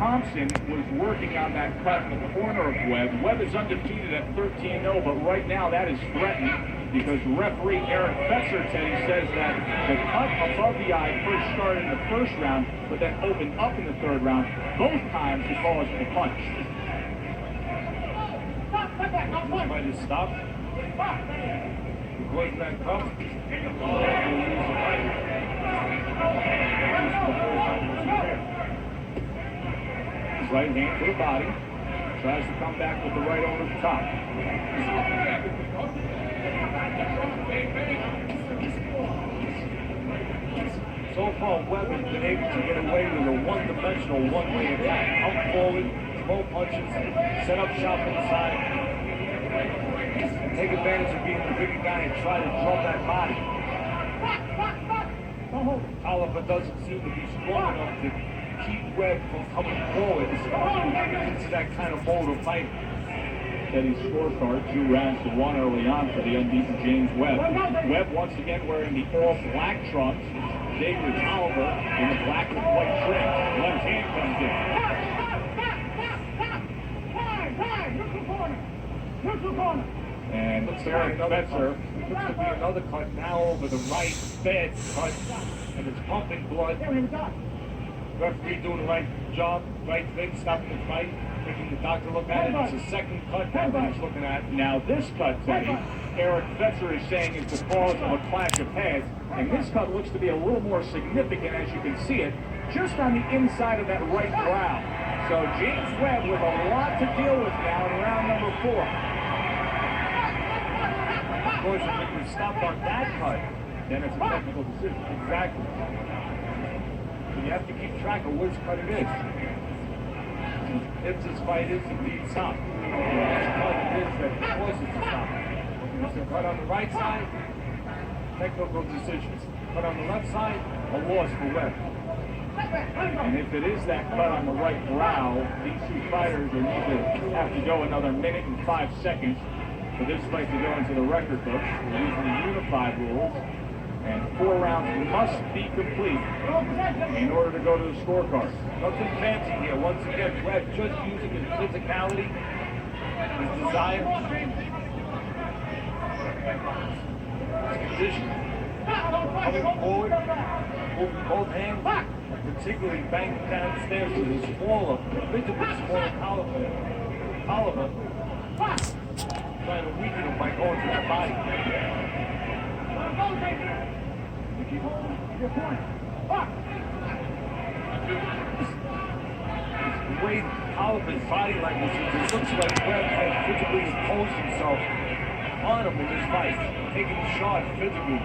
Thompson was working on that cut in the corner of Webb. Webb is undefeated at 13-0, but right now that is threatened because referee Eric Fetzer says that the cut above the eye first started in the first round, but then opened up in the third round. Both times he calls for the punch. Might have stopped. Because that cut, right hand to the body. Tries to come back with the right over the top. so far, Webb has been able to get away with a one-dimensional, one-way attack. Out forward, throw punches, set up shop inside, take advantage of being the bigger guy and try to drum that body. Oliver doesn't seem to be strong enough to keep Webb from coming forward. It's that kind of mode of fight. Steady scorecard, 2 rounds to 1 early on for the unbeaten James Webb. Webb once again wearing the all black trunks. Xavier Tolliver in the black and white trim. Left hand comes in. And Eric Fetzer looks to be another cut now over the right bed cut, and it's pumping blood. Referee doing the right job, right thing, stopping the fight, making the doctor look at it. It's a second cut that he's looking at. Now this cut, Teddy, Eric Fetzer is saying is the cause of a clash of heads, and this cut looks to be a little more significant, as you can see it, just on the inside of that right brow. So James Webb with a lot to deal with now in round number 4. Of course, if it was stopped on that cut, then it's a technical decision. Exactly. So you have to keep track of which cut it is. If this fight is indeed stopped, which cut it is that causes the stop. If it's a cut on the right side, technical decisions. Cut on the left side, a loss for Webb. And if it is that cut on the right brow, these two fighters will need to have to go another minute and 5 seconds for this fight to go into the record books. We're using the unified rules, and 4 rounds must be complete in order to go to the scorecard. Nothing fancy here. Once again, Webb just using his physicality, his desire, his condition, coming forward, moving both hands, and particularly banging downstairs with his smaller, visibly smaller Oliver, trying to weaken him by going to the body. The way Oliver's body language is, it looks like Webb has physically imposed himself on him in this fight, taking a shot physically,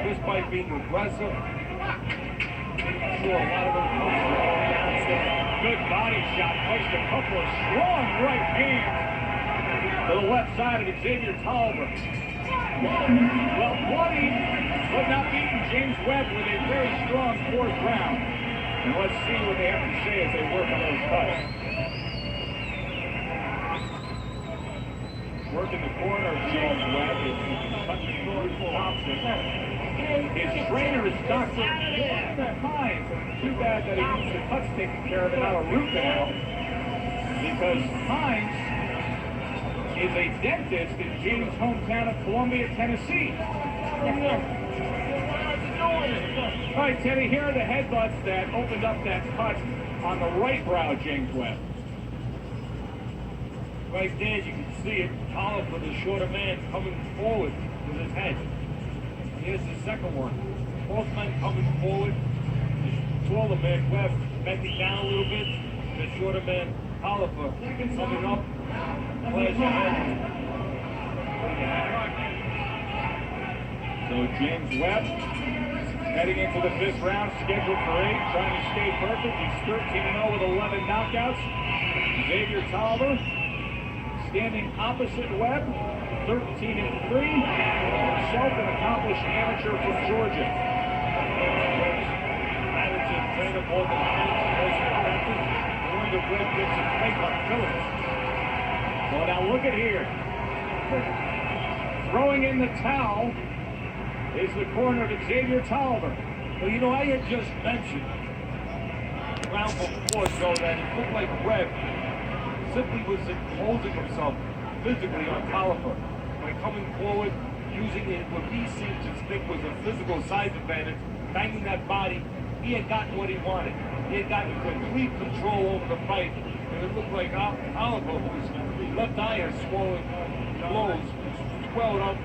just by being aggressive, making sure a lot of them comes downstairs. Good body shot, placed a couple of strong right hands to the left side of Xavier Tolliver. Well, bloody, but not beaten James Webb with a very strong 4th round. And let's see what they have to say as they work on those cuts. Working the corner of James Webb is touching Thompson. His trainer is Dr. Hines. Too bad that he needs the cuts taken care of and not a root canal, because Hines is a dentist in James' hometown of Columbia, Tennessee. All right, Teddy, here are the headbutts that opened up that cut on the right brow of James Webb. Right there, you can see it. Oliver, the shorter man, coming forward with his head. And here's the second one. Both men coming forward. The taller man, Webb, bending down a little bit. The shorter man, Oliver, coming up. So James Webb heading into the 5th round, scheduled for 8, trying to stay perfect. He's 13-0 with 11 knockouts. Xavier Tolliver standing opposite Webb, 13-3. Himself an accomplished amateur from Georgia. Manager, trainer, Morgan Hines, personal practice. Wonder Webb gets his face on Phillips. Well, now look at here. Throwing in the towel is the corner of Xavier Tolliver. Well, you know, I had just mentioned round before, so that it looked like Webb simply was imposing himself physically on Tolliver by coming forward, using it what he seemed to think was a physical size advantage, banging that body. He had gotten what he wanted. He had gotten complete control over the fight, and it looked like Tolliver, whose left eye has swollen blows, swelled up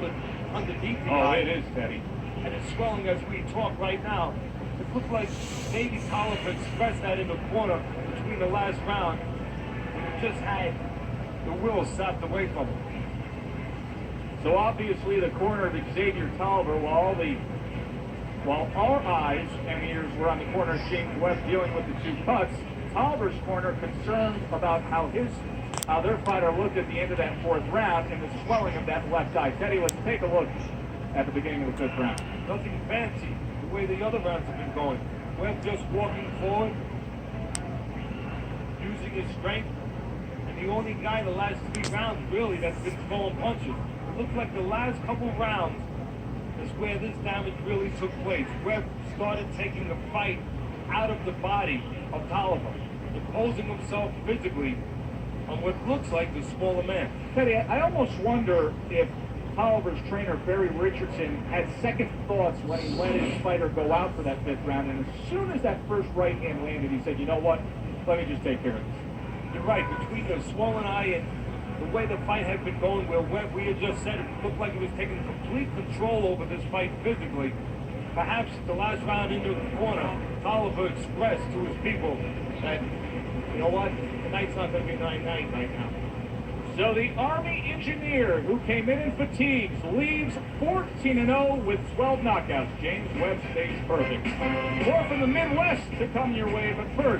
underneath the eye. It is, Teddy. And it's swelling as we talk right now. It looked like maybe Tolliver expressed that in the corner between the last round, and just had the will sapped away from him. So obviously the corner of Xavier Tolliver, while our eyes and ears were on the corner of James Webb dealing with the two cuts, Tolliver's corner concerned about how their fighter looked at the end of that fourth round and the swelling of that left eye. Teddy, let's take a look at the beginning of the fifth round. Nothing fancy the way the other rounds have been going. Webb just walking forward, using his strength, and the only guy in the last 3 rounds really that's been throwing punches. It looks like the last couple rounds is where this damage really took place. Webb started taking the fight out of the body of Tolliver, imposing himself physically on what looks like the smaller man. Teddy, I almost wonder if Tolliver's trainer, Barry Richardson, had second thoughts when he let his fighter go out for that fifth round, and as soon as that first right hand landed, he said, you know what, let me just take care of this. You're right, between the swollen eye and the way the fight had been going, where Webb, we had just said it looked like he was taking complete control over this fight physically. Perhaps the last round into the corner, Tolliver expressed to his people that, you know what, tonight's not going to be 9-9 right now. So the Army engineer who came in fatigues leaves 14-0 with 12 knockouts. James Webb stays perfect. More from the Midwest to come your way, but first,